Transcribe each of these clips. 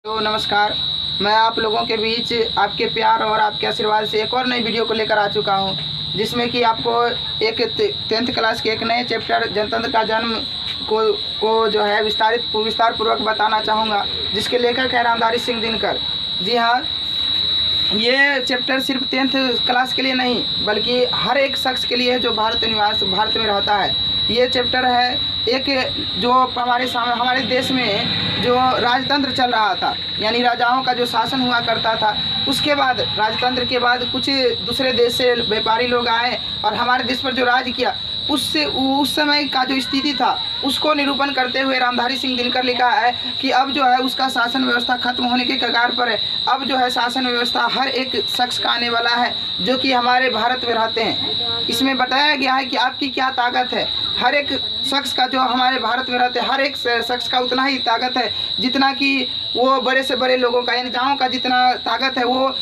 तो नमस्कार, मैं आप लोगों के बीच आपके प्यार और आपके आशीर्वाद से एक और नई वीडियो को लेकर आ चुका हूं, जिसमें कि आपको एक 10th क्लास के एक नए चैप्टर जनतंत्र का जन्म को जो है विस्तार पूर्वक बताना चाहूँगा, जिसके लेखक है रामधारी सिंह दिनकर। जी हाँ, ये चैप्टर सिर्फ 10th क्लास के लिए नहीं बल्कि हर एक शख्स के लिए है जो भारत में रहता है। ये चैप्टर है एक जो हमारे देश में जो राजतंत्र चल रहा था, यानी राजाओं का जो शासन हुआ करता था, उसके बाद राजतंत्र के बाद कुछ दूसरे देश से व्यापारी लोग आए और हमारे देश पर जो राज किया, उस समय का जो स्थिति था उसको निरूपण करते हुए रामधारी सिंह दिनकर लिखा है कि अब जो है उसका शासन व्यवस्था खत्म होने के कगार पर है। अब जो है शासन व्यवस्था हर एक शख्स का आने वाला है जो कि हमारे भारत में रहते हैं। इसमें बताया गया है कि आपकी क्या ताकत है। हर एक शख्स का जो हमारे भारत में रहते हैं, हर एक शख्स का उतना ही ताकत है जितना कि वो बड़े से बड़े लोगों का, यानी गाँव का जितना ताकत है वो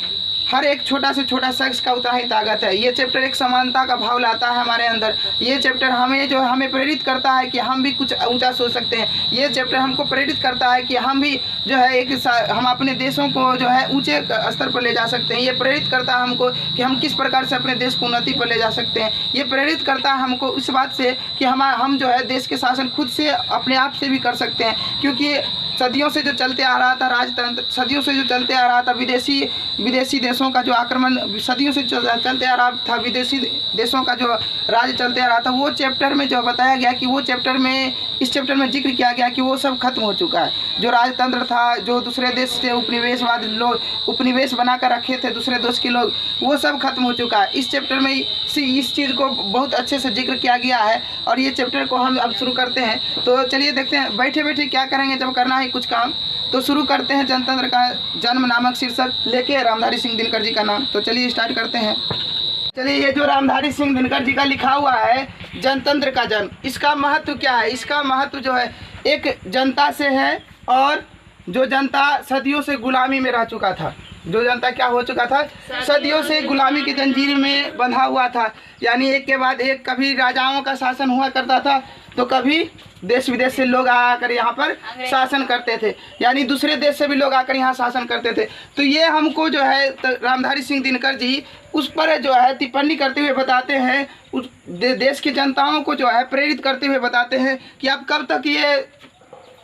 हर एक छोटा से छोटा शख्स का उतना ही ताकत है। ये चैप्टर एक समानता का भाव लाता है हमारे अंदर। ये चैप्टर हमें प्रेरित करता है कि हम भी कुछ ऊंचा सोच सकते हैं। ये चैप्टर हमको प्रेरित करता है कि हम भी जो है हम अपने देशों को जो है ऊंचे स्तर पर ले जा सकते हैं। ये प्रेरित करता है हमको कि हम किस प्रकार से अपने देश को उन्नति पर ले जा सकते हैं। ये प्रेरित करता है हमको इस बात से कि हम जो है देश के शासन खुद से अपने आप से भी कर सकते हैं, क्योंकि सदियों से जो चलते आ रहा था राजतंत्र, सदियों से जो चलते आ रहा था विदेशी देशों का जो आक्रमण, सदियों से चलते आ रहा था विदेशी देशों का जो राज चलते आ रहा था, वो चैप्टर में जो बताया गया कि इस चैप्टर में जिक्र किया गया कि वो सब खत्म हो चुका है। जो राजतंत्र था, जो दूसरे देश से उपनिवेश बना कर रखे थे दूसरे देश के लोग, वो सब खत्म हो चुका है। इस चैप्टर में इस चीज़ को बहुत अच्छे से जिक्र किया गया है और ये चैप्टर को हम अब शुरू करते हैं। तो चलिए देखते हैं, बैठे बैठे क्या करेंगे जब करना है कुछ काम, तो शुरू करते हैं। जनतंत्र का जन्म नामक शीर्षक लेके रामधारी सिंह दिनकर जी का नाम। तो चलिए स्टार्ट करते हैं। चलिए, ये जो रामधारी सिंह दिनकर जी का लिखा हुआ है जनतंत्र का जन्म, इसका महत्व क्या है? इसका महत्व जो है एक जनता से है, और जो जनता सदियों से गुलामी में रह चुका था, जो जनता क्या हो चुका था, सदियों से गुलामी की जंजीर में बंधा हुआ था। यानी एक के बाद एक, कभी राजाओं का शासन हुआ करता था तो कभी देश विदेश से लोग आकर यहाँ पर शासन करते थे, यानी दूसरे देश से भी लोग आकर यहाँ शासन करते थे। तो ये हमको जो है रामधारी सिंह दिनकर जी उस पर जो है टिप्पणी करते हुए बताते हैं, उस देश की जनताओं को जो है प्रेरित करते हुए बताते हैं कि अब कब तक ये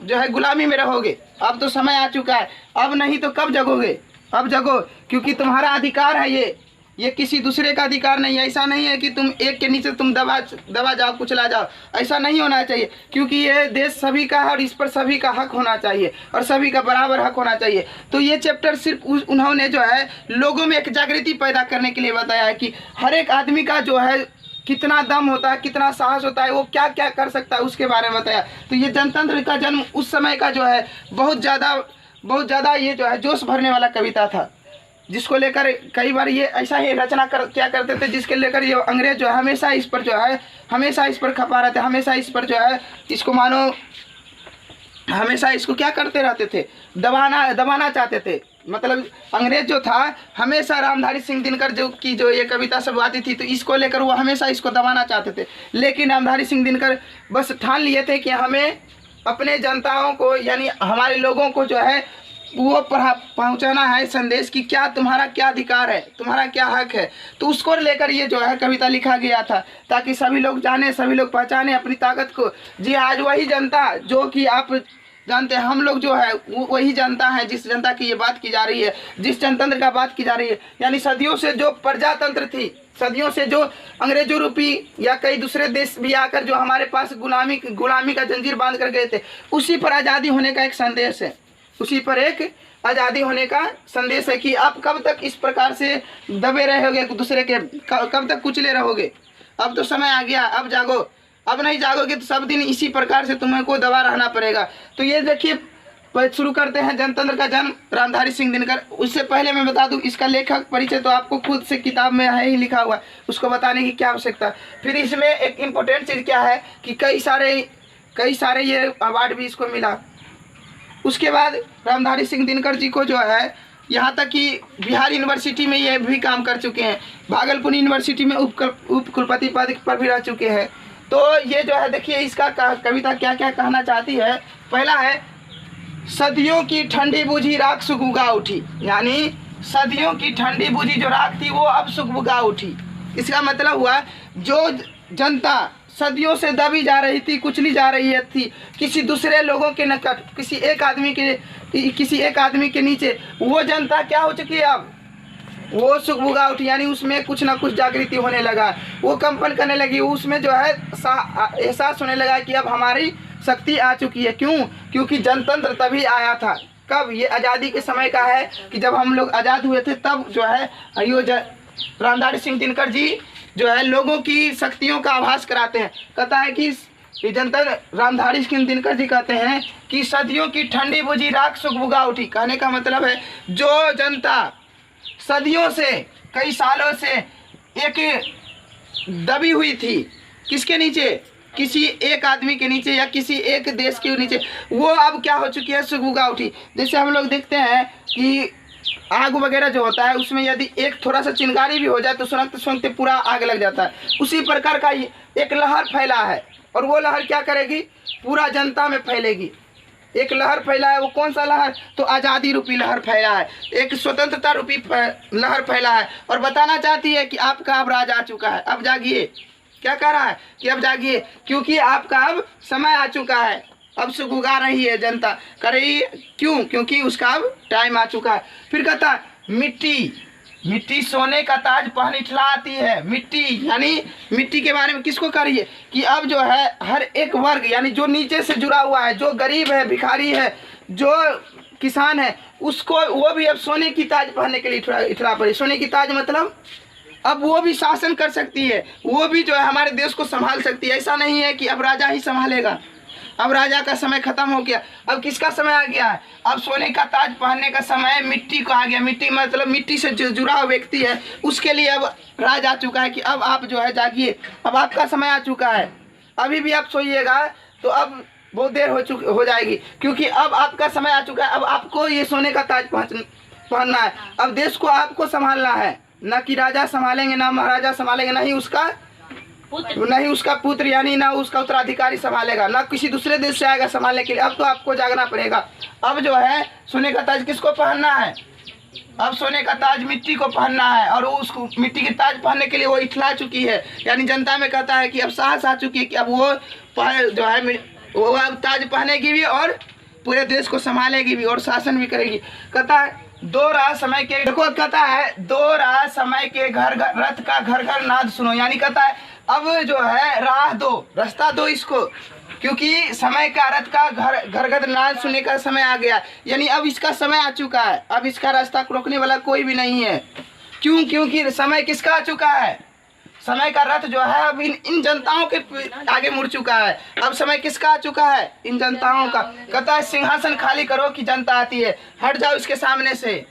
जो है गुलामी में रहोगे। अब तो समय आ चुका है, अब नहीं तो कब जगोगे? अब जगो, क्योंकि तुम्हारा अधिकार है ये किसी दूसरे का अधिकार नहीं है। ऐसा नहीं है कि तुम एक के नीचे तुम दबा जाओ, कुचला जाओ, ऐसा नहीं होना चाहिए, क्योंकि ये देश सभी का है और इस पर सभी का हक होना चाहिए और सभी का बराबर हक होना चाहिए। तो ये चैप्टर सिर्फ उन्होंने जो है लोगों में एक जागृति पैदा करने के लिए बताया है कि हर एक आदमी का जो है कितना दम होता है, कितना साहस होता है, वो क्या क्या कर सकता है, उसके बारे में बताया। तो ये जनतंत्र का जन्म उस समय का जो है बहुत ज़्यादा ये जो है जोश भरने वाला कविता था, जिसको लेकर कई बार ये ऐसा ही रचना क्या करते थे, जिसके लेकर ये अंग्रेज जो है हमेशा इस पर खपा रहे थे, हमेशा इस पर जो है इसको मानो हमेशा इसको क्या करते रहते थे, दबाना चाहते थे। मतलब अंग्रेज जो था हमेशा रामधारी सिंह दिनकर जो ये कविता सब आती थी, तो इसको लेकर वो हमेशा इसको दबाना चाहते थे। लेकिन रामधारी सिंह दिनकर बस ठान लिए थे कि हमें अपने जनताओं को, यानी हमारे लोगों को जो है वो पहुंचाना है संदेश कि तुम्हारा क्या अधिकार है, तुम्हारा क्या हक है। तो उसको लेकर ये जो है कविता लिखा गया था, ताकि सभी लोग जाने, सभी लोग पहचाने अपनी ताकत को। जी, आज वही जनता जो कि आप जानते हैं, हम लोग जो है वही जनता है जिस जनता की ये बात की जा रही है, जिस जनतंत्र का बात की जा रही है। यानी सदियों से जो प्रजातंत्र थी, सदियों से जो अंग्रेजों रूपी या कई दूसरे देश भी आकर जो हमारे पास गुलामी का जंजीर बांध कर गए थे, उसी पर आज़ादी होने का एक संदेश है, उसी पर एक आज़ादी होने का संदेश है कि आप कब तक इस प्रकार से दबे रहोगे दूसरे के, कब तक कुचले रहोगे। अब तो समय आ गया, अब जागो। अब नहीं जागोगे तो सब दिन इसी प्रकार से तुम्हें को दबा रहना पड़ेगा। तो ये देखिए, शुरू करते हैं जनतंत्र का जन्म रामधारी सिंह दिनकर। उससे पहले मैं बता दूं, इसका लेखक परिचय तो आपको खुद से किताब में है ही लिखा हुआ, उसको बताने की क्या आवश्यकता। फिर इसमें एक इम्पोर्टेंट चीज़ क्या है कि कई सारे ये अवार्ड भी इसको मिला। उसके बाद रामधारी सिंह दिनकर जी को जो है यहाँ तक कि बिहार यूनिवर्सिटी में ये भी काम कर चुके हैं, भागलपुर यूनिवर्सिटी में उप कुलपति पद पर भी रह चुके हैं। तो ये जो है देखिए, इसका कविता क्या क्या कहना चाहती है। पहला है, सदियों की ठंडी बुझी राख सुगबुगा उठी, यानी सदियों की ठंडी बुझी जो राख थी वो अब सुगबुगा उठी। इसका मतलब हुआ जो जनता सदियों से दबी जा रही थी, कुचली जा रही थी किसी दूसरे लोगों के निकट, किसी एक आदमी के नीचे, वो जनता क्या हो चुकी है अब, वो सुगबुगा उठी, यानी उसमें कुछ ना कुछ जागृति होने लगा, वो कंपन करने लगी, उसमें जो है एहसास होने लगा कि अब हमारी शक्ति आ चुकी है। क्यों? क्योंकि जनतंत्र तभी आया था। कब? ये आज़ादी के समय का है कि जब हम लोग आज़ाद हुए थे, तब जो है यो रामधारी सिंह दिनकर जी जो है लोगों की शक्तियों का आभास कराते हैं। कहता है कि जनतंत्र रामधारी सिंह दिनकर जी कहते हैं कि सदियों की ठंडी बुझी राख सुगबुगा उठी। कहने का मतलब है जो जनता सदियों से, कई सालों से एक दबी हुई थी, किसके नीचे? किसी एक आदमी के नीचे या किसी एक देश के नीचे, वो अब क्या हो चुकी है? सुगबुगा उठी। जैसे हम लोग देखते हैं कि आग वगैरह जो होता है उसमें यदि एक थोड़ा सा चिंगारी भी हो जाए तो सुनते सुनते पूरा आग लग जाता है। उसी प्रकार का एक लहर फैला है, और वो लहर क्या करेगी? पूरा जनता में फैलेगी। एक लहर फैला है, वो कौन सा लहर? तो आज़ादी रूपी लहर फैला है, एक स्वतंत्रता रूपी लहर फैला है, और बताना चाहती है कि आपका अब राज आ चुका है, अब जागिए। क्या कह रहा है कि अब जागिए, क्योंकि आपका अब समय आ चुका है। अब सुगबुगा रही है जनता, कर रही है। क्यों? क्योंकि उसका अब टाइम आ चुका है। फिर कहता है मिट्टी सोने का ताज पहन इठलाती है। मिट्टी यानी मिट्टी के बारे में किसको कह रही है? कि अब जो है हर एक वर्ग, यानी जो नीचे से जुड़ा हुआ है, जो गरीब है, भिखारी है, जो किसान है, उसको वो भी अब सोने की ताज पहनने के लिए इठला पड़ी। सोने की ताज मतलब अब वो भी शासन कर सकती है, वो भी जो है हमारे देश को संभाल सकती है। ऐसा नहीं है कि अब राजा ही संभालेगा, अब राजा का समय खत्म हो गया, अब किसका समय आ गया है? अब सोने का ताज पहनने का समय मिट्टी को आ गया। मिट्टी मतलब मिट्टी से जो जुड़ा हुआ व्यक्ति है, उसके लिए अब राज आ चुका है कि अब आप जो है जागिए, अब आपका समय आ चुका है। अभी भी आप सोइएगा तो अब बहुत देर हो जाएगी, क्योंकि अब आपका समय आ चुका है। अब आपको ये सोने का ताज पहनना है। अब देश को आपको संभालना है, न कि राजा संभालेंगे, ना महाराजा संभालेंगे, नहीं उसका पुत्र यानी ना उसका उत्तराधिकारी संभालेगा, ना किसी दूसरे देश से आएगा संभालने के लिए। अब तो आपको जागना पड़ेगा। अब जो है सोने का ताज किसको पहनना है? अब सोने का ताज मिट्टी को पहनना है, और उसको मिट्टी के ताज पहनने के लिए वो इठला चुकी है, यानी जनता में कहता है कि अब साहस आ चुकी है कि अब वो जो है वो अब ताज पहनेगी भी और पूरे देश को संभालेगी भी और शासन भी करेगी। कहता है दो राह समय के, देखो कहता है दो राह समय के घर रथ का घर घर नाद सुनो, यानी कहता है अब जो है राह दो, रास्ता दो इसको, क्योंकि समय का रथ का घर घर नाद सुनने का समय आ गया, यानी अब इसका समय आ चुका है। अब इसका रास्ता रोकने वाला कोई भी नहीं है। क्यों? क्योंकि समय किसका आ चुका है? समय का रथ जो है अब इन जनताओं के आगे मुड़ चुका है। अब समय किसका आ चुका है? इन जनताओं का। कहता है सिंहासन खाली करो कि जनता आती है, हट जाओ इसके सामने से।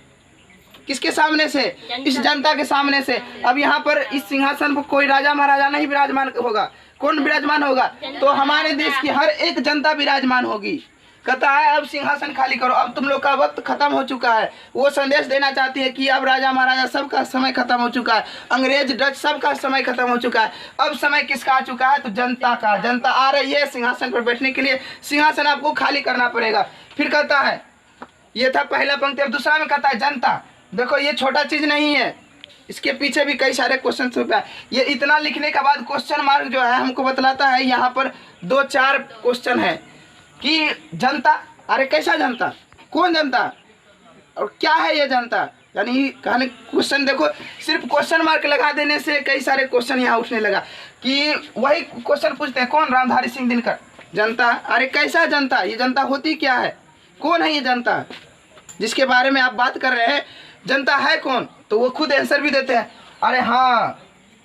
किसके सामने से? इस जनता के सामने से। अब यहाँ पर इस सिंहासन पर कोई राजा महाराजा नहीं विराजमान होगा। कौन विराजमान होगा? तो हमारे देश की हर एक जनता विराजमान होगी। कहता है अब सिंहासन खाली करो, अब तुम लोग का वक्त खत्म हो चुका है। वो संदेश देना चाहती है कि अब राजा महाराजा सबका समय खत्म हो चुका है, अंग्रेज डच सबका समय खत्म हो चुका है। अब समय किसका आ चुका है? तो जनता का। जनता आ रही है सिंहासन पर बैठने के लिए, सिंहासन आपको खाली करना पड़ेगा। फिर कहता है, ये था पहला पंक्ति। अब दूसरा में कहता है जनता। देखो ये छोटा चीज नहीं है, इसके पीछे भी कई सारे क्वेश्चन छुपे हैं। ये इतना लिखने के बाद क्वेश्चन मार्क जो है हमको बतलाता है, यहाँ पर 2-4 क्वेश्चन है कि जनता, अरे कैसा जनता, कौन जनता और क्या है ये जनता, यानी कहने क्वेश्चन। देखो सिर्फ क्वेश्चन मार्क लगा देने से कई सारे क्वेश्चन यहाँ उठने लगा कि वही क्वेश्चन पूछते हैं, कौन? रामधारी सिंह दिनकर। जनता, अरे कैसा जनता, ये जनता होती क्या है, कौन है ये जनता जिसके बारे में आप बात कर रहे हैं? जनता है कौन? तो वो खुद आंसर भी देते हैं, अरे हाँ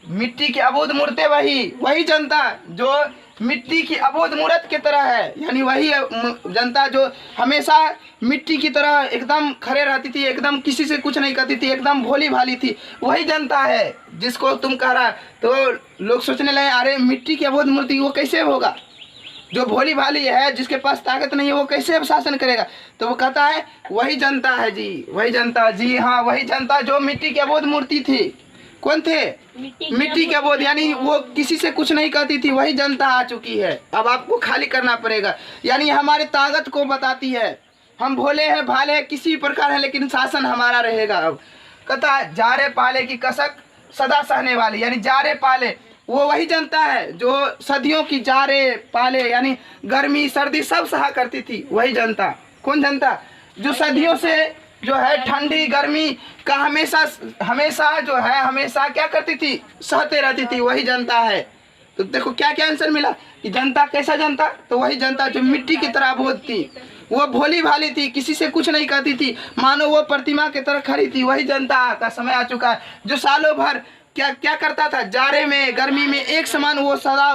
मिट्टी की अबोध मूर्तें, वही जनता जो मिट्टी की अबोध मूर्त की तरह है, यानी वही जनता जो हमेशा मिट्टी की तरह एकदम खड़े रहती थी, एकदम किसी से कुछ नहीं करती थी, एकदम भोली भाली थी, वही जनता है जिसको तुम कह रहा। तो लोग सोचने लगे अरे मिट्टी की अबोध मूर्ति वो कैसे होगा, जो भोली भाली है, जिसके पास ताकत नहीं है, वो कैसे अब शासन करेगा? तो वो कहता है वही जनता है जी, वही जनता, जी हाँ वही जनता जो मिट्टी की अबोध मूर्ति थी। कौन थे? मिट्टी की अबोध, यानी वो किसी से कुछ नहीं कहती थी, वही जनता आ चुकी है। अब आपको खाली करना पड़ेगा, यानी हमारे ताकत को बताती है हम भोले हैं भाले हैं किसी प्रकार है, लेकिन शासन हमारा रहेगा। अब कहता है जारे पाले की कसक सदा सहने वाली, यानी जारे पाले वो वही जनता है जो सदियों की जारे पाले यानी गर्मी सर्दी सब सहा करती थी, वही जनता। कौन जनता? जो सदियों से जो है ठंडी गर्मी का हमेशा हमेशा जो है हमेशा क्या करती थी, सहते रहती थी, वही जनता है। तो देखो क्या क्या आंसर मिला कि जनता कैसा जनता, तो वही जनता जो मिट्टी की तरह बोझ थी, वो भोली भाली थी, किसी से कुछ नहीं कहती थी, मानो वो प्रतिमा की तरह खड़ी थी, वही जनता का समय आ चुका है। जो सालों भर क्या क्या करता था, जाड़े में गर्मी में एक समान वो सदा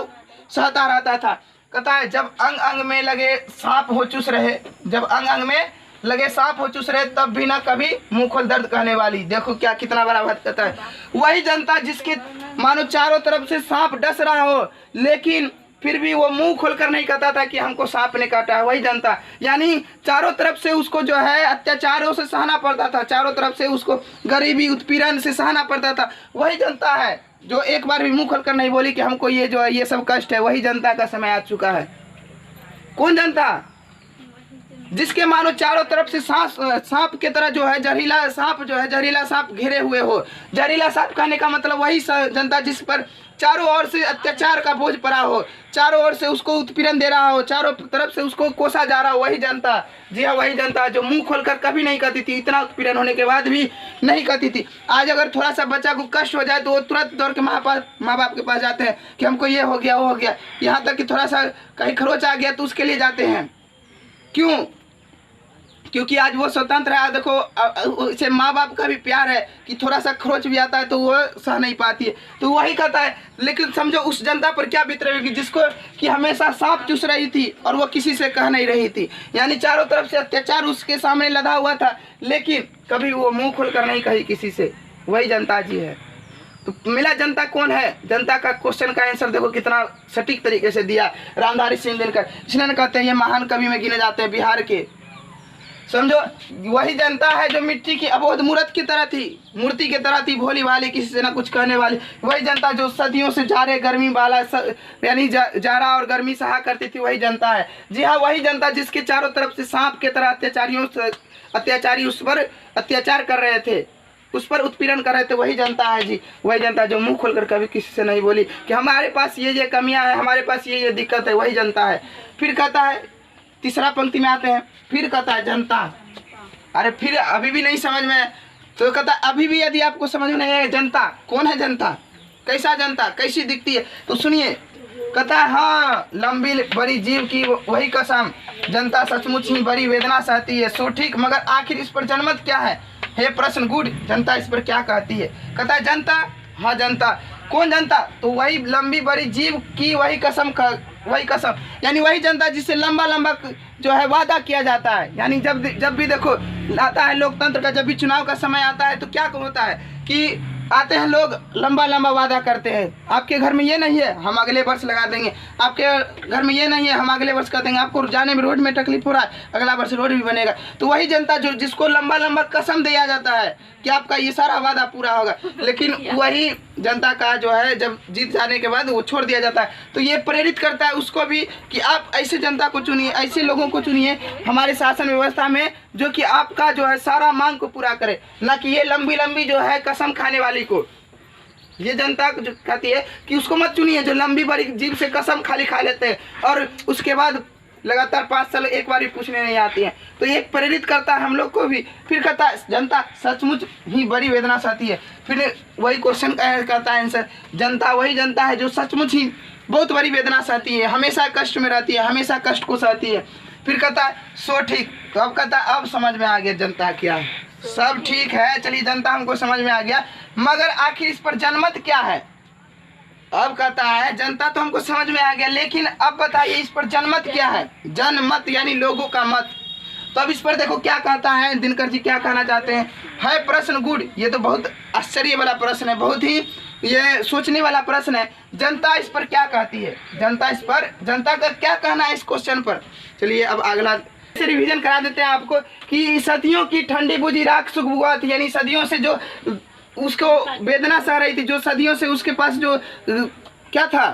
सहता रहता था। कहता है जब अंग अंग में लगे सांप हो चुस रहे, जब अंग अंग में लगे सांप हो चुस रहे, तब भी ना कभी मुंह खोल दर्द कहने वाली। देखो क्या कितना बड़ा बात कहता है। वही जनता जिसके मानो चारों तरफ से सांप डस रहा हो, लेकिन फिर भी वो मुंह खोलकर नहीं कहता था कि हमको सांप ने काटा है, वही जनता। यानी चारों तरफ से उसको जो है अत्याचारों से सहना पड़ता था, चारों तरफ से उसको गरीबी उत्पीड़न से सहना पड़ता था, वही जनता है जो एक बार भी मुंह खोलकर नहीं बोली कि हमको ये जो है ये सब कष्ट है। वही जनता का समय आ चुका है। कौन जनता? जिसके मानो चारों तरफ से सांप के तरह जो है जहरीला सांप जो है जहरीला सांप घेरे हुए हो। जहरीला सांप कहने का मतलब वही जनता जिस पर चारों ओर से अत्याचार का बोझ पड़ा हो, चारों ओर से उसको उत्पीड़न दे रहा हो, चारों तरफ से उसको कोसा जा रहा हो, वही जनता। जी हाँ, वही जनता जो मुंह खोलकर कभी नहीं कहती थी, इतना उत्पीड़न होने के बाद भी नहीं कहती थी। आज अगर थोड़ा सा बच्चा को कष्ट हो जाए तो वो तुरंत दौड़ के माँ बाप के पास जाते हैं कि हमको ये हो गया वो हो गया। यहाँ तक कि थोड़ा सा कहीं खरोच आ गया तो उसके लिए जाते हैं। क्यों? क्योंकि आज वो स्वतंत्र है। देखो इसे माँ बाप का भी प्यार है कि थोड़ा सा खरोच भी आता है तो वो सह नहीं पाती है, तो वही कहता है। लेकिन समझो उस जनता पर क्या बीत रही होगी जिसको कि हमेशा सांप चूस रही थी और वो किसी से कह नहीं रही थी, यानी चारों तरफ से अत्याचार उसके सामने लदा हुआ था, लेकिन कभी वो मुंह खोलकर नहीं कही किसी से। वही जनता जी है। तो मिला जनता कौन है? जनता का क्वेश्चन का आंसर देखो कितना सटीक तरीके से दिया रामधारी सिंह दिनकर। इसलिए कहते हैं ये महान कवि में गिने जाते हैं बिहार के। समझो वही जनता है जो मिट्टी की अबोध मूर्ति की तरह थी, मूर्ति की तरह थी, भोली भाली, किसी से ना कुछ कहने वाली। वही जनता जो सदियों से जाड़े गर्मी वाला यानी जाड़ा और गर्मी सहा करती थी, वही जनता है। जी हाँ, वही जनता जिसके चारों तरफ से सांप के तरह अत्याचारी उस पर अत्याचार कर रहे थे, उस पर उत्पीड़न कर रहे थे, वही जनता है जी। वही जनता जो मुंह खोलकर कभी किसी से नहीं बोली कि हमारे पास ये कमियां है, हमारे पास ये दिक्कत है, वही जनता है। फिर कहता है, तीसरा पंक्ति में आते हैं, फिर कहता है जनता। अरे फिर अभी भी नहीं समझ में, तो कहता है अभी भी यदि आपको समझ में नहीं है जनता कौन है, जनता कैसा, जनता कैसी दिखती है, तो सुनिए। कहता है हाँ लंबी बड़ी जीव की वही कसम, जनता सचमुच ही बड़ी वेदना सहती है, सो ठीक मगर आखिर इस पर जनमत क्या है, हे प्रश्न गुड, जनता इस पर क्या कहती है। कहता है जनता, हाँ जनता। कौन जनता? तो वही लंबी बड़ी जीव की वही कसम, वही कसम यानी वही जनता जिससे लंबा लंबा जो है वादा किया जाता है। यानी जब भी देखो आता है लोकतंत्र का, जब भी चुनाव का समय आता है तो क्या होता है कि आते हैं लोग लंबा लंबा वादा करते हैं। आपके घर में ये नहीं है, हम अगले वर्ष लगा देंगे। आपके घर में ये नहीं है, हम अगले वर्ष कर देंगे। आपको जाने में रोड में तकलीफ हो रहा है, अगला वर्ष रोड भी बनेगा। तो वही जनता जो जिसको लंबा लंबा कसम दिया जाता है कि आपका ये सारा वादा पूरा होगा, लेकिन वही जनता का जो है जब जीत जाने के बाद वो छोड़ दिया जाता है। तो ये प्रेरित करता है उसको भी कि आप ऐसे जनता को चुनिए, ऐसे लोगों को चुनिए हमारे शासन व्यवस्था में जो कि आपका जो है सारा मांग को पूरा करे, ना कि ये लंबी लंबी जो है कसम खाने वाली को। ये जनता जो कहती है कि उसको मत चुनिए जो लंबी बड़ी जीभ से कसम खाली खा लेते हैं और उसके बाद लगातार 5 साल एक बार भी पूछने नहीं आती है। तो ये प्रेरित करता है हम लोग को भी। फिर कहता है जनता सचमुच ही बड़ी वेदना सहती है। फिर वही क्वेश्चन कहता है आंसर, जनता वही जनता है जो सचमुच ही बहुत बड़ी वेदना सहती है, हमेशा कष्ट में रहती है, हमेशा कष्ट को सहती है। फिर कहता है सो ठीक। तो अब कहता है अब समझ में आ गया जनता क्या है, सब ठीक है, चलिए जनता हमको समझ में आ गया, मगर आखिर इस पर जनमत क्या है। अब कहता है जनता तो हमको समझ में आ गया, लेकिन अब बताइए इस पर जनमत क्या है। जनमत यानी लोगों का मत। तो अब इस पर देखो क्या कहता है दिनकर जी, क्या कहना चाहते हैं। है प्रश्न गुड, ये तो बहुत आश्चर्य वाला प्रश्न है, बहुत ही ये सोचने वाला प्रश्न है। जनता इस पर क्या कहती है, जनता इस पर, जनता का क्या कहना है इस क्वेश्चन पर। चलिए अब अगला से रिवीजन करा देते हैं आपको कि सदियों की ठंडी बुझी राख सुख बुआ थी, यानी सदियों से जो उसको वेदना सह रही थी, जो सदियों से उसके पास जो क्या था,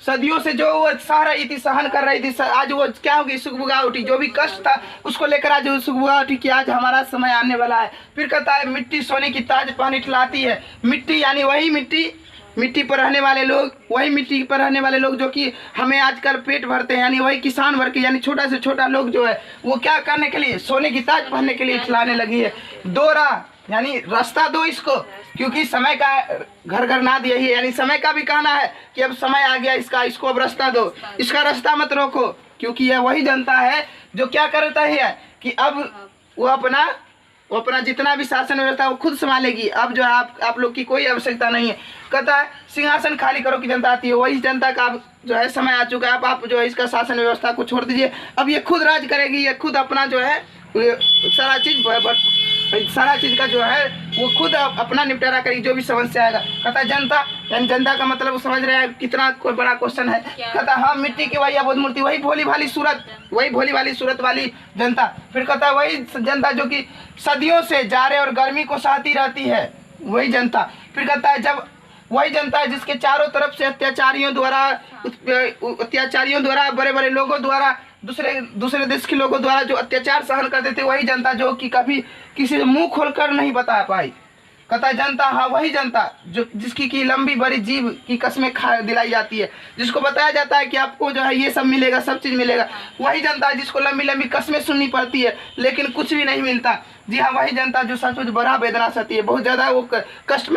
सदियों से जो वो सह रही थी, सहन कर रही थी, आज वो क्या होगी, सुगबुगा उठी। जो भी कष्ट था उसको लेकर आज वो सुगबुगा उठी कि आज हमारा समय आने वाला है। फिर कहता है मिट्टी सोने की ताज पानी ठिलाती है। मिट्टी यानी वही मिट्टी पर रहने वाले लोग, वही मिट्टी पर रहने वाले लोग जो कि हमें आजकल पेट भरते हैं, यानी वही किसान वर्ग के, यानी छोटा से छोटा लोग जो है वो क्या करने के लिए, सोने की ताज पहनने के लिए खिलाने लगी है। दो राह यानी रास्ता दो इसको, क्योंकि समय का घर घर ना दिया ही, यानी समय का भी कहना है कि अब समय आ गया इसका, इसको अब रास्ता दो, इसका रास्ता मत रोको, क्योंकि यह वही जनता है जो क्या करता है कि अब वो अपना जितना भी शासन व्यवस्था है वो खुद संभालेगी। अब जो है आप लोग की कोई आवश्यकता नहीं है। कहता है सिंहासन खाली करो की जनता आती है, वही जनता का अब जो है समय आ चुका है। अब आप जो है इसका शासन व्यवस्था को छोड़ दीजिए, अब ये खुद राज करेगी, ये खुद अपना जो है सारा चीज का जो है वो खुद अपना निपटारा करेगी, जो भी समस्या आएगा। कहता है जनता, यानी जनता का मतलब वो समझ रहे हैं कितना कोई बड़ा क्वेश्चन है। कहता है हाँ मिट्टी की वही अबोध मूर्ति, वही भोली भाली सूरत वाली जनता। फिर कहता है वही जनता जो कि सदियों से जाड़े और गर्मी को सहती रहती है, वही जनता। फिर कहता है जब वही जनता है जिसके चारों तरफ से अत्याचारियों द्वारा बड़े बड़े लोगों द्वारा दूसरे देश के लोगों द्वारा जो अत्याचार सहन करते थे, वही जनता जो कि कभी किसी से मुंह खोलकर नहीं बता पाई। कहता है जनता, हाँ वही जनता जो जिसकी की लंबी बड़ी जीभ की कस्में खा दिलाई जाती है, जिसको बताया जाता है कि आपको जो है ये सब मिलेगा, सब चीज़ मिलेगा। वही जनता है जिसको लंबी लंबी कस्में सुननी पड़ती है लेकिन कुछ भी नहीं मिलता। जी हाँ, वही जनता जो सचमुच बड़ा वेदना सहती है, बहुत ज़्यादा वो कष्ट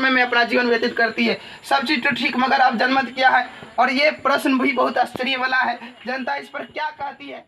में अपना जीवन व्यतीत करती है। सब चीज़ तो ठीक, मगर अब जनमत क्या है? और ये प्रश्न भी बहुत आश्चर्य वाला है, जनता इस पर क्या कहती है।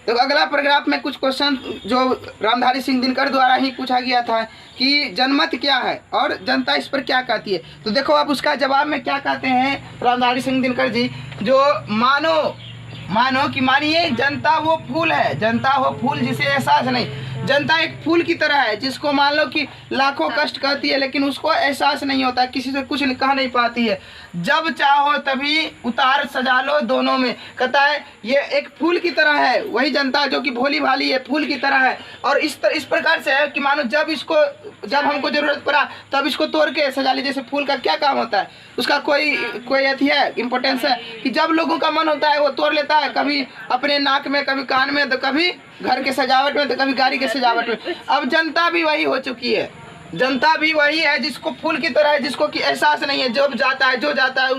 तो अगला पैराग्राफ में कुछ क्वेश्चन जो रामधारी सिंह दिनकर द्वारा ही पूछा गया था कि जनमत क्या है और जनता इस पर क्या कहती है। तो देखो आप उसका जवाब में क्या कहते हैं रामधारी सिंह दिनकर जी, जो मानो कि मानिए जनता वो फूल है, जनता वो फूल जिसे एहसास नहीं। जनता एक फूल की तरह है जिसको मान लो कि लाखों कष्ट करती है लेकिन उसको एहसास नहीं होता, किसी से कुछ कह नहीं पाती है। जब चाहो तभी उतार सजा लो दोनों में। कहता है ये एक फूल की तरह है, वही जनता जो कि भोली भाली है, फूल की तरह है। और इस प्रकार से है कि मानो जब हमको जरूरत पड़ा तब इसको तोड़ के सजा ली। जैसे फूल का क्या काम होता है, उसका कोई अथी है, इम्पोर्टेंस है कि जब लोगों का मन होता है वो तोड़ लेता है, कभी अपने नाक में, कभी कान में, तो कभी घर के सजावट में, तो कभी गाड़ी के सजावट में। अब जनता भी वही हो चुकी है, जनता भी वही है जिसको फूल की तरह है, जिसको कि एहसास नहीं है, जो जाता है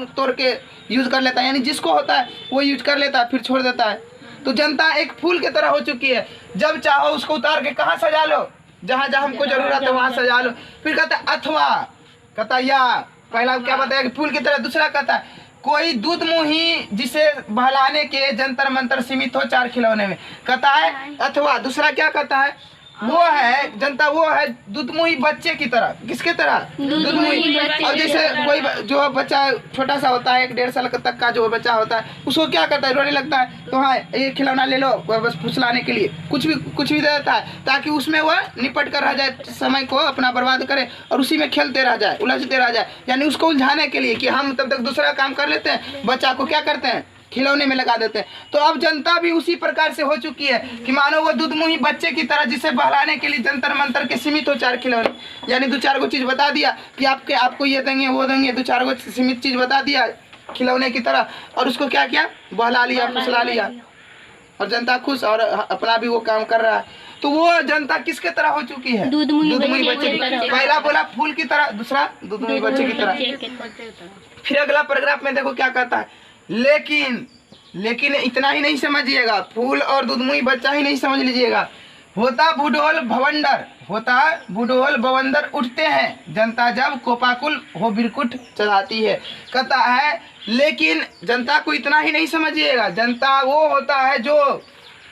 तोड़ के यूज़ कर लेता है, यानी जिसको होता है वो यूज कर लेता है फिर छोड़ देता है। तो जनता एक फूल की तरह हो चुकी है, जब चाहो उसको उतार के कहाँ सजा लो, जहाँ जहाँ हमको जरूरत है वहाँ सजा लो। फिर कहता है अथवा, कहता है या पहला क्या बताया कि फूल की तरह, दूसरा कहता है कोई दूध मुही जिसे बहलाने के जंतर मंतर सीमित हो चार खिलौने में। कहता है अथवा दूसरा क्या कहता है, वो है जनता, वो है दूधमुही बच्चे की तरह। किसके तरह? दूधमुही। और जैसे कोई जो बच्चा छोटा सा होता है, 1-1.5 साल तक का जो बच्चा होता है, उसको क्या करता है, रोने लगता है, तो हाँ ये खिलौना ले लो, बस फुसलाने के लिए कुछ भी दे देता है ताकि उसमें वह निपट कर रह जाए, समय को अपना बर्बाद करे और उसी में खेलते रह जाए, उलझते रह जाए, यानी उसको उलझाने के लिए कि हम तब तक दूसरा काम कर लेते हैं, बच्चा को क्या करते हैं, खिलौने में लगा देते हैं। तो अब जनता भी उसी प्रकार से हो चुकी है कि मानो वो दूधमुही बच्चे की तरह जिसे बहलाने के लिए जंतर मंतर के सीमित हो चार खिलौने, यानी 2-4 गो चीज़ बता दिया कि आपको ये देंगे वो देंगे, 2-4 गो सीमित चीज़ बता दिया खिलौने की तरह, और उसको क्या किया, बहला लिया, फुसला लिया, और जनता खुश और अपना भी वो काम कर रहा है। तो वो जनता किसके तरह हो चुकी है, दूधमुही बच्चे की तरह। पहला बोला फूल की तरह, दूसरा दूधमुही बच्चे की तरह। फिर अगला पैराग्राफ में देखो क्या कहता है, लेकिन इतना ही नहीं समझिएगा, फूल और दूधमुही बच्चा ही नहीं समझ लीजिएगा, होता बुढ़ोल बवंडर उठते हैं जनता जब कोपाकुल हो बिरकुट चढ़ाती है। कहता है लेकिन जनता को इतना ही नहीं समझिएगा, जनता वो होता है जो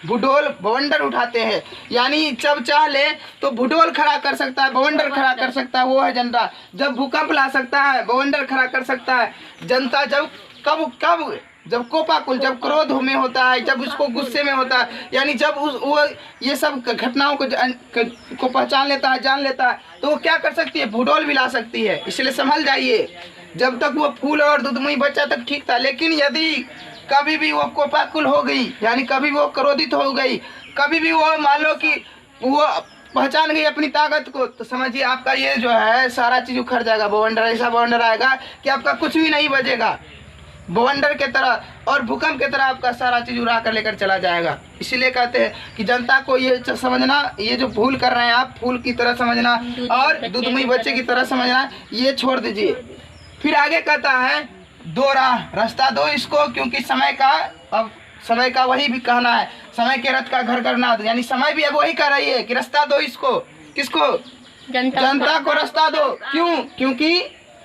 बुढ़ोल बवंडर उठाते हैं, यानी जब चाह ले तो बुढ़ोल खड़ा कर सकता है, बवंडर खड़ा कर सकता है, वो है जनता। जब भूकंप ला सकता है, बवंडर खड़ा कर सकता है जनता। जब कोपाकुल, जब क्रोध में होता है, जब उसको गुस्से में होता है, यानी जब वो ये सब घटनाओं को पहचान लेता है, जान लेता है, तो वो क्या कर सकती है, भूडोल भी ला सकती है। इसलिए संभल जाइए, जब तक वो फूल और दूधमुही बच्चा तक ठीक था, लेकिन यदि कभी भी वो कोपाकुल हो गई, यानी कभी वो क्रोधित हो गई, कभी भी वो मान लो कि वो पहचान गई अपनी ताकत को, तो समझिए आपका ये जो है सारा चीज़ उखड़ जाएगा। बवंडर ऐसा बवंडर आएगा कि आपका कुछ भी नहीं बचेगा। बवंडर के तरह और भूकंप के तरह आपका सारा चीज़ उड़ा कर लेकर चला जाएगा। इसीलिए कहते हैं कि जनता को ये समझना, ये जो भूल कर रहे हैं आप, फूल की तरह समझना और दूधमुई बच्चे की तरह समझना, ये छोड़ दीजिए। फिर आगे कहता है दो राह रास्ता दो इसको, क्योंकि समय का, अब समय का वही भी कहना है, समय के रथ का घर करना, यानी समय भी अब वही कह रही है कि रास्ता दो इसको। किसको? जनता को रास्ता दो। क्यों? क्योंकि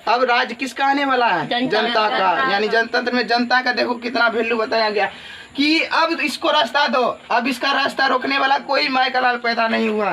अब राज किसका आने वाला है? जनता का। यानी जनतंत्र में जनता का देखो कितना वैल्यू बताया गया कि अब इसको रास्ता दो। अब इसका रास्ता रोकने वाला कोई माय का लाल पैदा नहीं हुआ,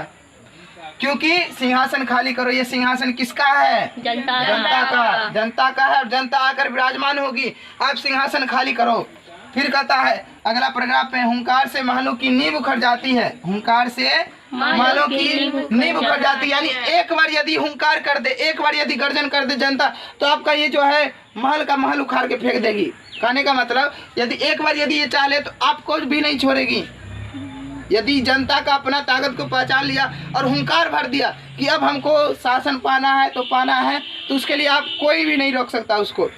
क्योंकि सिंहासन खाली करो। ये सिंहासन किसका है? जनता का। जनता का है, जनता आकर विराजमान होगी। आप सिंहासन खाली करो। फिर कहता है अगला पैराग्राफ में, हुंकार से महलों की नींव उखड़ जाती है। हुंकार से महलों की नींव उखड़ जाती है, यानी एक बार यदि हुंकार कर दे, एक बार यदि गर्जन कर दे जनता, तो आपका ये जो है महल का महल उखाड़ के फेंक देगी। कहने का मतलब यदि एक बार यदि ये चाले तो आपको भी नहीं छोड़ेगी। यदि जनता का अपना ताकत को पहचान लिया और हुंकार भर दिया कि अब हमको शासन पाना है तो पाना है, तो उसके लिए आप कोई भी नहीं रोक सकता उसको।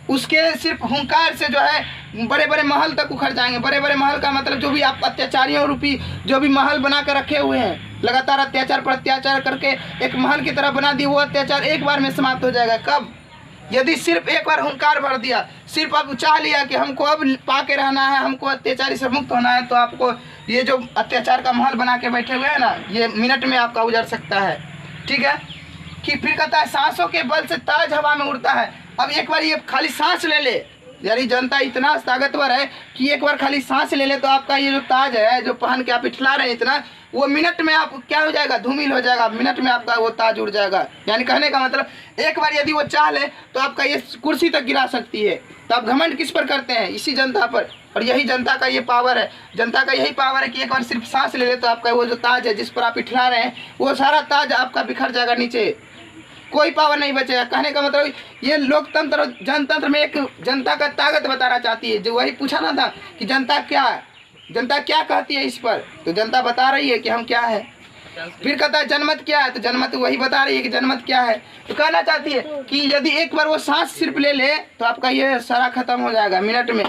उसके सिर्फ हुंकार से जो है बड़े बड़े महल तक उखड़ जाएंगे। बड़े बड़े महल का मतलब जो भी आप अत्याचारियों रूपी जो भी महल बना कर रखे हुए हैं, लगातार अत्याचार पर अत्याचार करके एक महल की तरह बना दिए, वो अत्याचार एक बार में समाप्त हो जाएगा। कब? यदि सिर्फ एक बार हुंकार भर दिया, सिर्फ आप चाह लिया कि हमको अब पाके रहना है, हमको अत्याचारी से मुक्त होना है, तो आपको ये जो अत्याचार का महल बना के बैठे हुए हैं ना, ये मिनट में आपका उजड़ सकता है। ठीक है। कि फिर कहता है सांसों के बल से ताज हवा में उड़ता है। अब एक बार ये खाली सांस ले ले, यानी जनता इतना ताकतवर है कि एक बार खाली सांस ले ले तो आपका ये जो ताज है जो पहन के आप इठला रहे हैं इतना, वो मिनट में आप क्या हो जाएगा? धूमिल हो जाएगा। मिनट में आपका वो ताज उड़ जाएगा। यानी कहने का मतलब एक बार यदि वो चाह ले तो आपका ये कुर्सी तक गिरा सकती है। तो आप घमंड किस पर करते हैं? इसी जनता पर। और यही जनता का ये पावर है। जनता का यही पावर है कि एक बार सिर्फ सांस ले ले तो आपका वो जो ताज है जिस पर आप इठला रहे हैं, वो सारा ताज आपका बिखर जाएगा नीचे, कोई पावर नहीं बचेगा। कहने का मतलब ये लोकतंत्र और जनतंत्र में एक जनता का ताकत बताना चाहती है। जो वही पूछा ना था कि जनता क्या कहती है इस पर, तो जनता बता रही है कि हम क्या है। फिर कहता है जनमत क्या है, तो जनमत वही बता रही है कि जनमत क्या है। तो कहना चाहती है कि यदि एक बार वो सांस सिर्फ ले ले तो आपका ये सारा खत्म हो जाएगा मिनट में।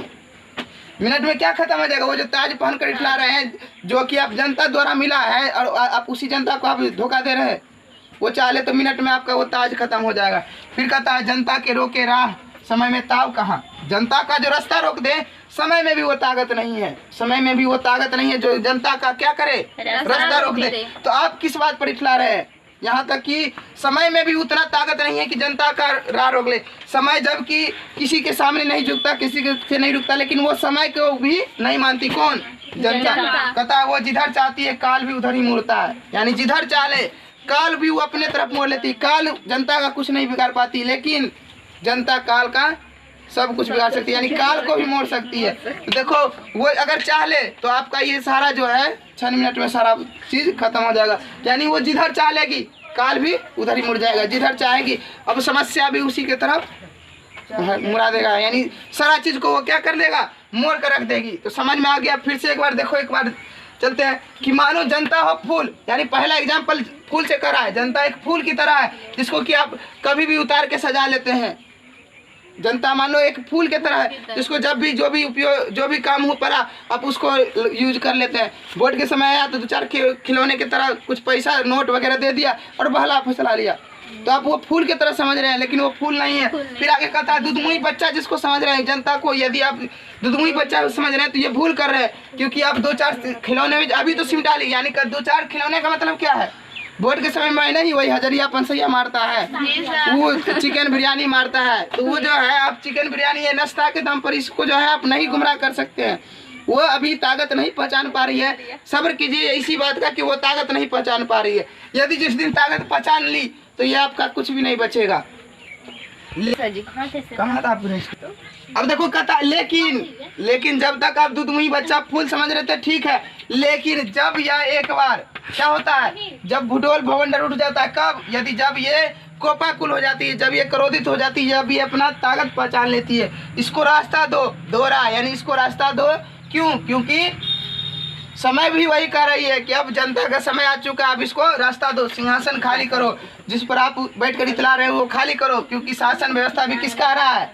मिनट में क्या खत्म हो जाएगा? वो जो ताज पहन कर इठला रहे हैं, जो कि आप जनता द्वारा मिला है और आप उसी जनता को आप धोखा दे रहे हैं, वो चाले तो मिनट में आपका वो ताज खत्म हो जाएगा। फिर कहता है जनता के रोके राह समय में ताव कहाँ। जनता का जो रास्ता रोक दे, समय में भी वो ताकत नहीं है। समय में भी वो ताकत नहीं है जो जनता का क्या करे? रास्ता रोक दे। तो आप किस बात पर इठला रहे हैं? यहाँ तक कि समय में भी उतना ताकत नहीं है कि जनता का राह रोक ले। समय जब कि किसी के सामने नहीं झुकता, किसी के से नहीं रुकता, लेकिन वो समय को भी नहीं मानती। कौन? जनता। कहता है वो जिधर चाहती है काल भी उधर ही मुड़ता है। यानी जिधर चाले काल भी वो अपने तरफ मोड़ लेती। काल जनता का कुछ नहीं बिगाड़ पाती, लेकिन जनता काल का सब कुछ बिगाड़ सकती है, यानी काल को भी मोड़ सकती है। देखो वो अगर चाह ले तो आपका ये सारा जो है 6 मिनट में सारा चीज़ खत्म हो जाएगा। यानी वो जिधर चाह लेगी काल भी उधर ही मुड़ जाएगा, जिधर चाहेगी। अब समस्या भी उसी के तरफ मुड़ा देगा, यानी सारा चीज़ को वो क्या कर देगा? मोड़ कर रख देगी। तो समझ में आ गया। फिर से एक बार देखो, एक बार चलते हैं कि मानो जनता हो फूल, यानी पहला एग्जाम्पल फूल से करा है। जनता एक फूल की तरह है जिसको कि आप कभी भी उतार के सजा लेते हैं। जनता मान लो एक फूल की तरह है जिसको जब भी जो भी उपयोग जो भी काम हो पड़ा आप उसको यूज कर लेते हैं। वोट के समय आया तो 2-4 खिलौने की तरह कुछ पैसा नोट वगैरह दे दिया और बहला फसला लिया, तो आप वो फूल की तरह समझ रहे हैं, लेकिन वो फूल नहीं है। फिर आगे कहता है दुधमुई बच्चा जिसको समझ रहे हैं। जनता को यदि आप दुधमुई बच्चा समझ रहे हैं तो ये भूल कर रहे हैं, क्योंकि आप 2-4 खिलौने में अभी तो सिम डाली, यानी 2-4 खिलौने का मतलब क्या है? वोट के समय में नहीं वही हजरिया पंसैया मारता है, वो चिकन बिरयानी मारता है। तो वो जो है आप चिकन बिरयानी है नाश्ता के दम पर, इसको जो है आप नहीं गुमराह कर सकते हैं। वो अभी ताकत नहीं पहचान पा रही है। सब्र कीजिए इसी बात का कि वो ताकत नहीं पहचान पा रही है। यदि जिस दिन ताकत पहचान ली तो ये आपका कुछ भी नहीं बचेगा। कहाँ था आप? अब देखो कहता लेकिन जब तक आप दुधमुई बच्चा फूल समझ रहे थे ठीक है, लेकिन जब यह एक बार क्या होता है, जब भुडोल भवंडर उठ जाता है, कब? यदि जब ये कोपाकुल हो जाती है, जब ये क्रोधित हो जाती है, जब ये अपना ताकत पहचान लेती है। इसको रास्ता दो, दोहरा, यानी इसको रास्ता दो। क्यों? क्योंकि समय भी वही कह रही है कि अब जनता का समय आ चुका है, अब इसको रास्ता दो, सिंहासन खाली करो, जिस पर आप बैठ कर इतला रहे हो वो खाली करो, क्योंकि शासन व्यवस्था भी किसका आ रहा है?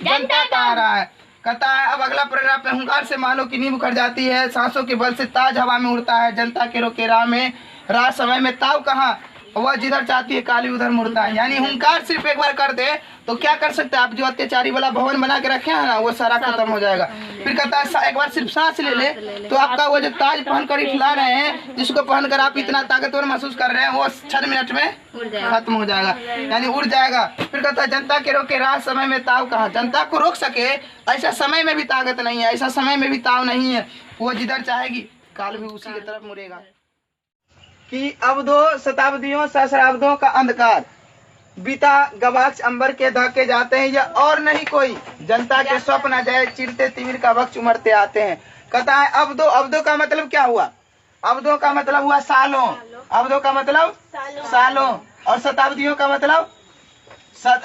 जनता का आ रहा है। कहता है अब अगला पैराग्राफ में, हुंकार से मानो की नींव उखड़ जाती है, सांसों के बल से ताज हवा में उड़ता है, जनता के रोके राह में रात समय में ताव कहाँ, वह जिधर चाहती है काली उधर मुड़ता है। यानी हुंकार सिर्फ एक बार कर दे तो क्या कर सकते हैं आप? जो अत्याचारी वाला भवन बना के रखे हैं ना, वो सारा खत्म हो जाएगा। फिर कहता है एक बार सिर्फ सांस ले ले तो आपका वो जो ताज पहन कर इठला रहे हैं, जिसको पहनकर आप इतना ताकतवर महसूस कर रहे हैं, वो 6 मिनट में खत्म हो जाएगा, यानी उड़ जाएगा। फिर कहता है जनता के रोके राह समय में ताव कहाँ, जनता को रोक सके ऐसा समय में भी ताकत नहीं है, ऐसा समय में भी ताव नहीं है, वो जिधर चाहेगी काल भी उसी की तरफ मुड़ेगा। कि अवधो शताब्दियों सहस्राब्दों का अंधकार बीता गवाक्ष अंबर के धके जाते हैं, या और नहीं कोई जनता के स्वप्न जय चिरते तिमिर का वक्त उमरते आते हैं। कहता है अवधो, अवधो का मतलब क्या हुआ? अवधो का मतलब हुआ सालों, अवधो का मतलब सालों, और शताब्दियों का मतलब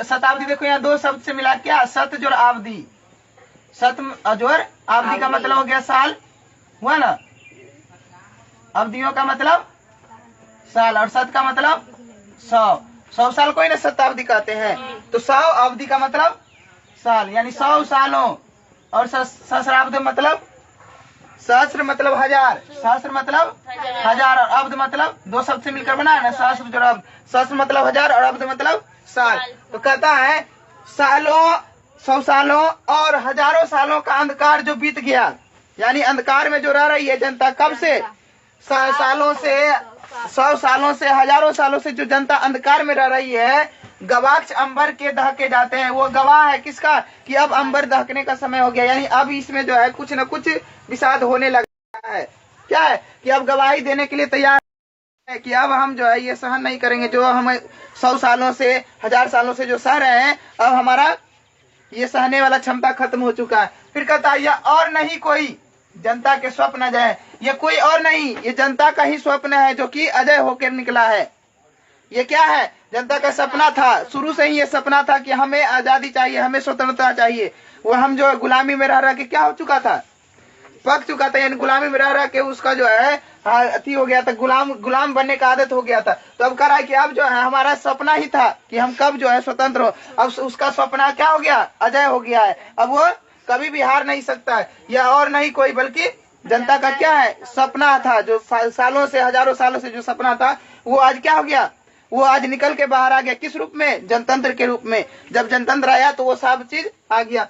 शताब्दी। देखो यहाँ 2 शब्द से मिला क्या, सत जोड़ अवधि, सत जोड़ अवधि का मतलब हो गया साल, हुआ ना। अवधियों का मतलब साल और शत का मतलब 100 साल को ही ना शताब्दी कहते हैं, तो 100 अवधि का मतलब साल, यानी 100 सालों। और सहस्राब्द मतलब, सहस्र मतलब 1000, सहस्र मतलब 1000 और अब्द मतलब 2 शब्द से मिलकर बना है ना, सहस्र जोड़ अब्द, सहस्र मतलब 1000 और अब्द मतलब साल। तो कहता है सालों, 100 सालों और हजारों सालों का अंधकार जो बीत गया, यानी अंधकार में जो रह रही है जनता, कब से? सालों से, 100 सालों से, हजारों सालों से जो जनता अंधकार में रह रही है, गवाक्ष अंबर के दहके जाते हैं। वो गवाह है किसका? कि अब अंबर दहकने का समय हो गया, यानी अब इसमें जो है कुछ न कुछ विषाद होने लगा है। क्या है? कि अब गवाही देने के लिए तैयार है कि अब हम जो है ये सहन नहीं करेंगे, जो हम 100 सालों से, 1000 सालों से जो सह रहे हैं, अब हमारा ये सहने वाला क्षमता खत्म हो चुका है। फिर कहता है यह और नहीं कोई जनता के स्वप्न अजय है, ये कोई और नहीं, ये जनता का ही स्वप्न है जो कि अजय होकर निकला है। ये क्या है? जनता का सपना था, शुरू से ही ये सपना था कि हमें आजादी चाहिए, हमें स्वतंत्रता चाहिए। वो हम जो गुलामी में रह के क्या हो चुका था? पक चुका था, यानी गुलामी में रह के उसका जो है अति हो गया था, गुलाम बनने का आदत हो गया था। तो अब कह रहा है कि अब जो है हमारा सपना ही था कि हम कब जो है स्वतंत्र हो, अब उसका सपना क्या हो गया? अजय हो गया है, अब वो कभी भी हार नहीं सकता है। यह और नहीं कोई बल्कि जनता का क्या है? सपना था, जो सालों से, हजारों सालों से जो सपना था, वो आज क्या हो गया? वो आज निकल के बाहर आ गया। किस रूप में? जनतंत्र के रूप में। जब जनतंत्र आया तो वो सब चीज आ गया।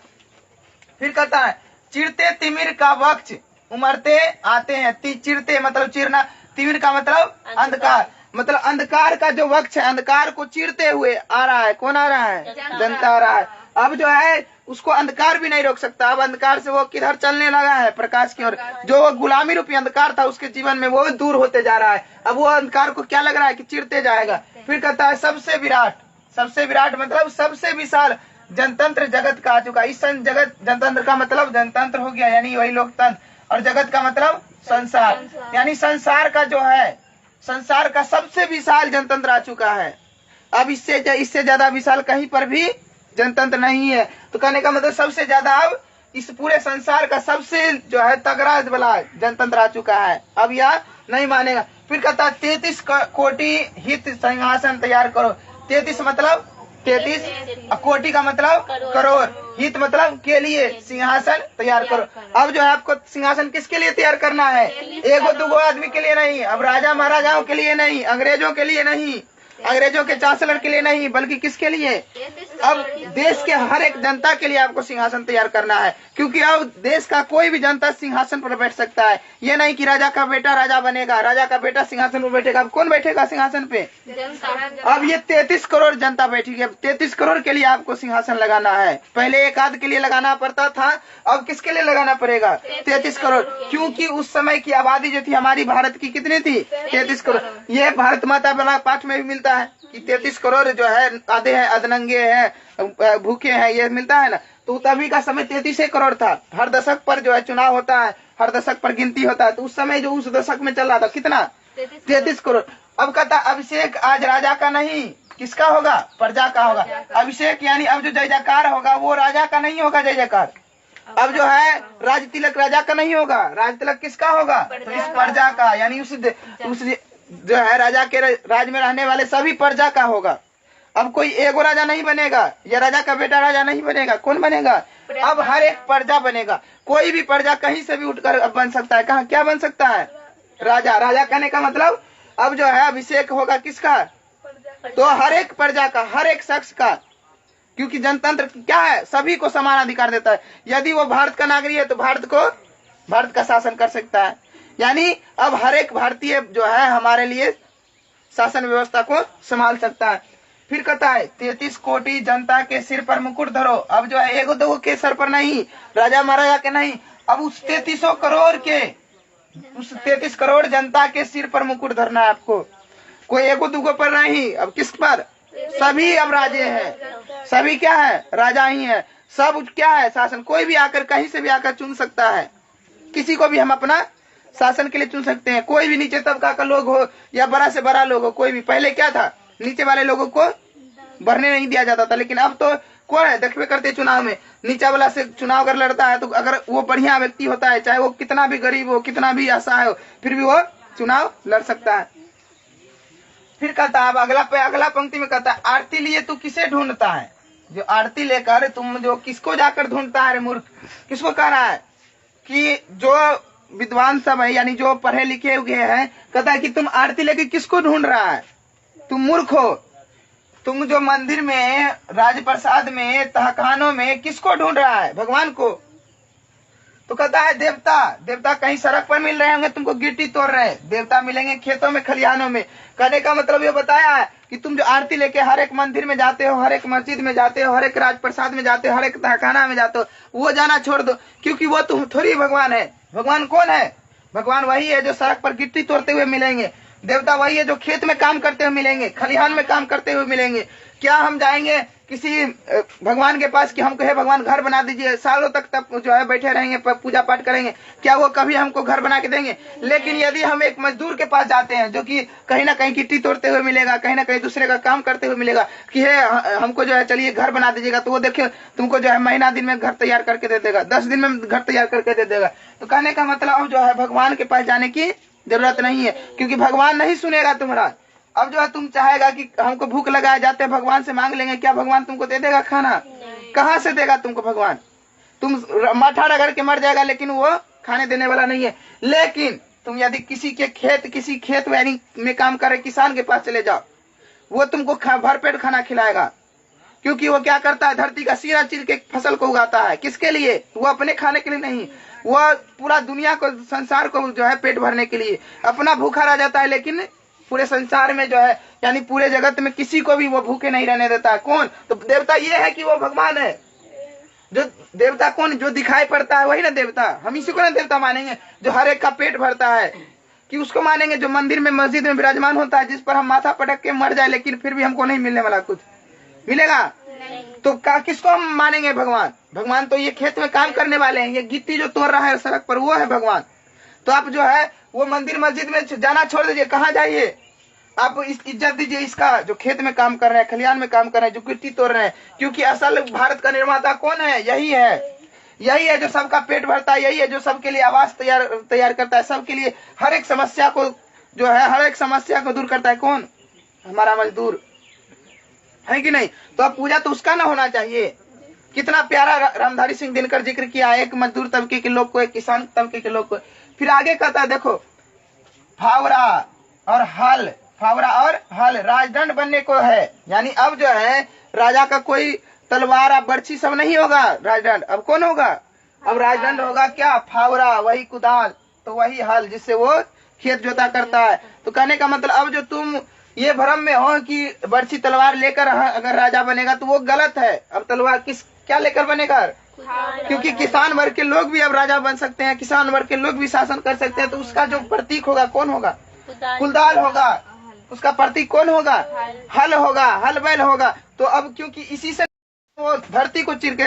फिर कहता है चिरते तिमिर का वक्त उमरते आते हैं। चिरते मतलब चिरना, तिमिर का मतलब अंधकार, मतलब अंधकार का जो वक्त है, अंधकार को चीरते हुए आ रहा है। कौन आ रहा है? जनता आ रहा है। अब जो है उसको अंधकार भी नहीं रोक सकता, अब अंधकार से वो किधर चलने लगा है? प्रकाश की ओर। जो वो गुलामी रूपी अंधकार था उसके जीवन में, वो दूर होते जा रहा है। अब वो अंधकार को क्या लग रहा है? कि चिरते जाएगा। फिर कहता है सबसे विराट, सबसे विराट मतलब सबसे विशाल जनतंत्र जगत का आ चुका। इस जगत, जनतंत्र का मतलब जनतंत्र हो गया, यानी वही लोकतंत्र, और जगत का मतलब संसार, यानी संसार का जो है, संसार का सबसे विशाल जनतंत्र आ चुका है। अब इससे ज्यादा विशाल कहीं पर भी जनतंत्र नहीं है। तो कहने का मतलब सबसे ज्यादा अब इस पूरे संसार का सबसे जो है तगड़ा वाला जनतंत्र आ चुका है। अब यह नहीं मानेगा। फिर कहता 33 कोटि हित सिंहासन तैयार करो। 33 मतलब 33, कोटि का मतलब करोड़, हित मतलब के लिए, सिंहासन तैयार करो। अब जो है आपको सिंहासन किसके लिए तैयार करना है? एगो दुगो आदमी के लिए नहीं, अब राजा महाराजाओं के लिए नहीं, अंग्रेजों के लिए नहीं, अंग्रेजों के चांसलर के लिए नहीं, बल्कि किसके लिए? अब देश के हर एक जनता के लिए आपको सिंहासन तैयार करना है, क्योंकि अब देश का कोई भी जनता सिंहासन पर बैठ सकता है। ये नहीं कि राजा का बेटा राजा बनेगा, राजा का बेटा सिंहासन पर बैठेगा। अब कौन बैठेगा सिंहासन पे? अब ये 33 करोड़ जनता बैठेगी। अब 33 करोड़ के लिए आपको सिंहासन लगाना है। पहले एक आध के लिए लगाना पड़ता था, अब किसके लिए लगाना पड़ेगा? 33 करोड़, क्योंकि उस समय की आबादी जो थी हमारी भारत की कितनी थी? 33 करोड़। ये भारत माता बना पाठ में भी मिलता है कि 33 करोड़ जो है आधे हैं, अधनंगे हैं, भूखे हैं, ये मिलता है ना। तो तभी का समय 33 करोड़ था। हर दशक पर जो है चुनाव होता है, हर दशक पर गिनती होता है। तो उस समय जो उस दशक में चल रहा था कितना? 33 करोड़। अब कहता अभिषेक आज राजा का नहीं, किसका होगा? प्रजा का होगा। अभिषेक यानी अब जो जय जयकार होगा वो राजा का नहीं होगा जय जयकार, अब जो है राज तिलक राजा का नहीं होगा, राज तिलक किसका होगा? तो इस प्रजा का, यानी उस जो है राजा के राज में रहने वाले सभी प्रजा का होगा। अब कोई एगो राजा नहीं बनेगा या राजा का बेटा राजा नहीं बनेगा, कौन बनेगा? अब हर एक प्रजा बनेगा। कोई भी प्रजा कहीं से भी उठकर अब बन सकता है। कहाँ क्या बन सकता है? राजा। राजा कहने का मतलब अब जो है अभिषेक होगा किसका? तो हर एक प्रजा का, हर एक शख्स का, क्योंकि जनतंत्र क्या है? सभी को समान अधिकार देता है। यदि वो भारत का नागरिक है तो भारत का शासन कर सकता है। यानी अब हर एक भारतीय जो है हमारे लिए शासन व्यवस्था को संभाल सकता है। फिर कहता है 33 कोटि जनता के सिर पर मुकुट धरो। अब जो है एगो दो के सर पर नहीं, राजा महाराजा के नहीं, अब उस 33 करोड़ जनता के सिर पर मुकुट धरना है आपको। कोई एगो दुगो पर नहीं। अब किस पर? सभी अब राजे हैं। सभी क्या है? राजा ही है। सब क्या है? शासन। कोई भी आकर कहीं से भी आकर चुन सकता है। किसी को भी हम अपना शासन के लिए चुन सकते हैं। कोई भी नीचे तबका का लोग हो या बड़ा से बड़ा लोग हो, कोई भी। पहले क्या था? नीचे वाले लोगों को बढ़ने नहीं दिया जाता था, लेकिन अब तो कौन है? देखते करते चुनाव में नीचा वाला से चुनाव अगर लड़ता है तो अगर वो बढ़िया व्यक्ति होता है, चाहे वो कितना भी गरीब हो, कितना भी असहाय हो, फिर भी वो चुनाव लड़ सकता है। फिर कहता है, अब अगला पंक्ति में कहता है, आरती लिए तू किसे ढूंढता है? जो आरती लेकर तुम जो किसको जाकर ढूंढता है? मूर्ख। किसको कह रहा है? कि जो विद्वान सब है, यानी जो पढ़े लिखे हुए हैं, कहता है कि तुम आरती लेके किसको ढूंढ रहा है? तुम मूर्ख हो। तुम जो मंदिर में, राजप्रसाद में, तहखानों में किसको ढूंढ रहा है? भगवान को। तो कहता है देवता कहीं सड़क पर मिल रहे होंगे, तुमको गिट्टी तोड़ रहे हैं। देवता मिलेंगे खेतों में, खलिहानों में। कहने का मतलब ये बताया है कि तुम जो आरती लेके हर एक मंदिर में जाते हो, हर एक मस्जिद में जाते हो, हर एक राजप्रसाद में जाते हो, हर एक तहखाना में जाते हो, वो जाना छोड़ दो, क्योंकि वो तुम थोड़ी भगवान है। भगवान कौन है? भगवान वही है जो सड़क पर गिट्टी तोड़ते हुए मिलेंगे। देवता वही है जो खेत में काम करते हुए मिलेंगे, खलिहान में काम करते हुए मिलेंगे। क्या हम जाएंगे किसी भगवान के पास कि हमको हे भगवान घर बना दीजिए, सालों तक तब जो है बैठे रहेंगे, पूजा पाठ करेंगे? क्या वो कभी हमको घर बना के देंगे? लेकिन यदि हम एक मजदूर के पास जाते हैं जो कि कहीं ना कहीं गिट्टी तोड़ते हुए मिलेगा, कहीं ना कहीं दूसरे का काम करते हुए मिलेगा, कि हे हमको जो है चलिए घर बना दीजिएगा, तो वो देखिए तुमको जो है महीना दिन में घर तैयार करके दे देगा, 10 दिन में घर तैयार करके दे देगा। तो कहने का मतलब जो है भगवान के पास जाने की जरूरत नहीं है, क्योंकि भगवान नहीं सुनेगा तुम्हारा। अब जो है तुम चाहेगा कि हमको भूख लगाए, जाते भगवान से मांग लेंगे, क्या भगवान तुमको दे देगा खाना? कहाँ से देगा तुमको भगवान? तुम माथा रगड़ के मर जाएगा, लेकिन वो खाने देने वाला नहीं है। लेकिन तुम यदि किसी खेत में काम करे किसान के पास चले जाओ, वो तुमको भरपेट खाना खिलाएगा, क्योंकि वो क्या करता है? धरती का सिरा चीर के फसल को उगाता है। किसके लिए? वो अपने खाने के लिए नहीं, वो पूरा दुनिया को, संसार को जो है पेट भरने के लिए। अपना भूखा रह जाता है, लेकिन पूरे संसार में जो है, यानी पूरे जगत में किसी को भी वो भूखे नहीं रहने देता है। कौन? तो देवता ये है कि वो भगवान है। जो देवता कौन? जो दिखाई पड़ता है वही ना देवता। हम इसी को ना देवता मानेंगे, जो हर एक का पेट भरता है, कि उसको मानेंगे? जो मंदिर में, मस्जिद में विराजमान होता है, जिस पर हम माथा पटक के मर जाए, लेकिन फिर भी हमको नहीं मिलने वाला कुछ मिलेगा? तो किसको हम मानेंगे भगवान? भगवान तो ये खेत में काम करने वाले हैं, ये गिट्टी जो तोड़ रहा है सड़क पर, वो है भगवान। तो आप जो है वो मंदिर मस्जिद में जाना छोड़ दीजिए। कहाँ जाइए? आप इज्जत दीजिए इसका जो खेत में काम कर रहे हैं, खलिहान में काम कर रहे हैं, जो गिट्टी तोड़ रहे हैं। क्योंकि असल भारत का निर्माता कौन है? यही है जो सबका पेट भरता है, यही है जो सबके लिए आवास तैयार करता है, सबके लिए हर एक समस्या को जो है, हर एक समस्या को दूर करता है। कौन? हमारा मजदूर है कि नहीं? तो अब पूजा तो उसका ना होना चाहिए। कितना प्यारा रामधारी सिंह दिनकर जिक्र किया, एक मजदूर तबके के लोग को, एक किसान तबके के लोग को। फिर आगे कहता है, देखो फावड़ा और हल राजदंड बनने को है। यानी अब जो है राजा का कोई तलवार और बर्छी सब नहीं होगा राजदंड। अब कौन होगा? अब राजदंड होगा क्या? फावड़ा, वही कुदाल, तो वही हल जिससे वो खेत जोता करता है। तो कहने का मतलब अब जो तुम ये भ्रम में हो कि बर्छी तलवार लेकर अगर राजा बनेगा तो वो गलत है। अब तलवार क्या लेकर बनेगा? क्योंकि किसान वर्ग के लोग भी अब राजा बन सकते हैं, किसान वर्ग के लोग भी शासन कर सकते हैं। तो उसका जो प्रतीक होगा कौन होगा? कुदाल होगा। उसका प्रतीक कौन होगा? हल होगा, हल बैल होगा। तो अब क्योंकि इसी से वो धरती को चीर के